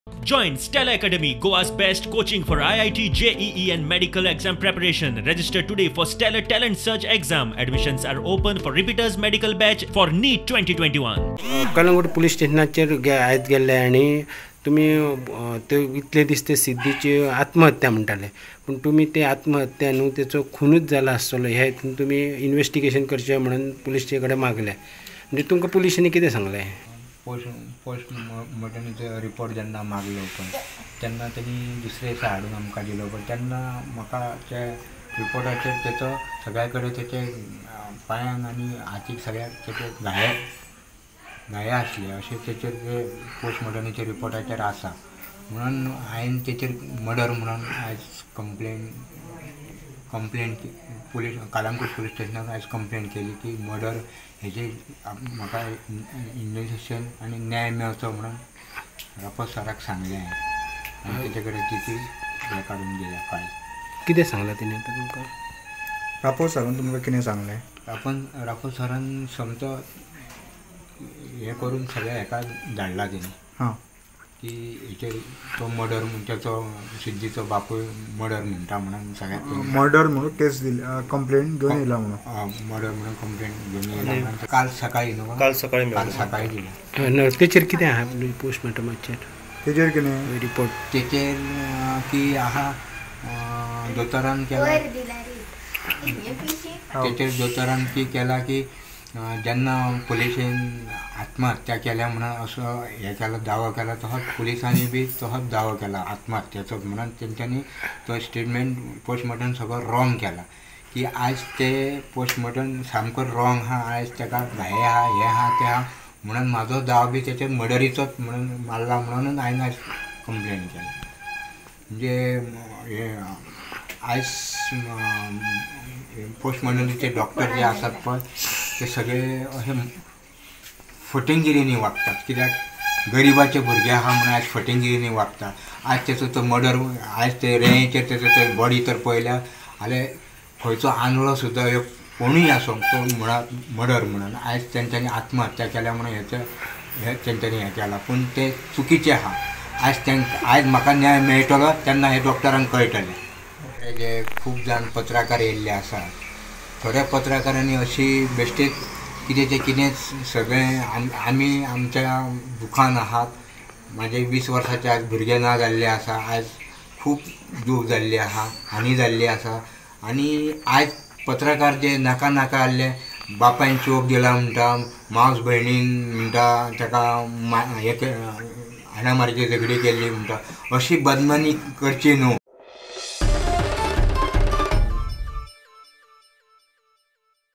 Join Stella Academy, Goa's best coaching for IIT, JEE and medical exam preparation. Register today for Stellar Talent Search exam. Admissions are open for repeaters medical batch for NEET 2021. Calangute police स्टेशनाचेर आयज गेल्ले आनी तुमी ते इतले दिसते सिद्धीची आत्महत्या म्हणटाले पण तुमी ते आत्महत्या न्हू तेचो खूनच जाला आसतलो ह्या हितून तुमी इन्व्हेस्टिगेशन करचें म्हणून पुलिसचे कडेन मागले म्हणजे तुमकां पुलिसांनी कितें सांगलें पोस्टमॉर्टमाचो रिपोर्ट जेन्ना मागलो पण तेन्ना तेणी दुसरे दिसा हाडून आमकां दिलो पण तेन्ना म्हाका त्या रिपोर्टाचेर तेचो सगळ्या कडेन तेचे पांयांक आनी हातीक सगळ्याक तेचे गाया आसले अशें तेचेर ते पोस्टमॉर्टमाच्या रिपोर्टाचेर आसा म्हणून हांवें तेचेर मर्डर म्हणून आयज कंप्लेंट पुलीस कलंगूट पुलीस स्टेशनाक आयज कंप्लेंट केली की मर्डर हेजे म्हाका इन्व्हेस्टिगेशन आनी न्याय मेळचो म्हणून रापो सराक सांगलें हांवें आनी तेचे कडेन तिची हे काडून दिल्या फायल. कितें सांगलां तेणी आतां तुमकां? रापो सरान तुमकां कितें सांगलें? रापो सरान समतो हे करून सगळ्या हेका धाडला तेणी हां की हेचे तो मर्डर तेचो सिद्धीचो बापूय मर्डर म्हणटा म्हणून सगळ्याक मर्डर म्हणून केस दिली कंप्लेंट घेवन येयला म्हणून मर्डर म्हणून कंप्लेंट घेवन येयला काल सकाळी न्हू काल सकाळी दिली. तेचेर कितें आहा पोस्टमॉर्टमाचेर? तेजेर कितें रिपोर्ट तेचेर की आहा दोतोरान केला तेचेर दोतोरान की केला की जेन्ना पुलिशेन आत्महत्या केल्या म्हणून असो हे केला दावो केला तसोच पुलिसांनी बी तसोच दावो केला आत्महत्याचो म्हणून तेंच्यांनी तो स्टेटमेंट पोस्टमॉर्टम सगळो रॉंग केला की आयज ते पोस्टमॉर्टम सामको रॉंग आहा आयज ताका घाये आहा हे आहा ते आहा म्हणून म्हाजो दाव बी तेचेर मर्डरीचोच म्हणून मारला म्हणून हांवें आयज कंप्लेन केली. म्हणजे हे आयज पोस्टमॉर्टमाचे डॉक्टर जे आसात पळय ते सगळे अशे फटिंगिरींनी वागतात कित्याक गरिबाचे भुरगे आहा म्हणून आयज फटिंगिरींनी वागता. आयज तेचो तो मर्डर आयज ते रेंचेर तेचो ते बॉडी तर पळयल्या जाल्यार खंयचो आंधळो सुद्दां ह्यो कोणूय आसूं तो म्हणत मर्डर म्हणून आयज तेंच्यांनी आत्महत्या केल्या म्हणून हे तेंच्यांनी हें केलां पूण ते चुकीचें आहा. आयज म्हाका न्याय मेळटलो तेन्ना हे डॉक्टरांक कळटलें. जे खूब जाण पत्रकार येयल्ले आसात थोड्या पत्रकारांनी अशी बेश्टेच कितेंचें कितेंच सगळें आमी आमच्या दुखान आहात. म्हाजे 20 वर्साचे आज भुरगे ना जाल्ले आसा आयज खूब दूख जाल्ली आहा हानी जाल्ली आसा आनी आयज पत्रकार जे नाका नाका जाल्ले बापायन चोप दिला म्हणटा मावस भयणीन म्हणटा ताका हे हाणामारीची झगडी केल्ली म्हणटा अशी बदनामी करची न्हू.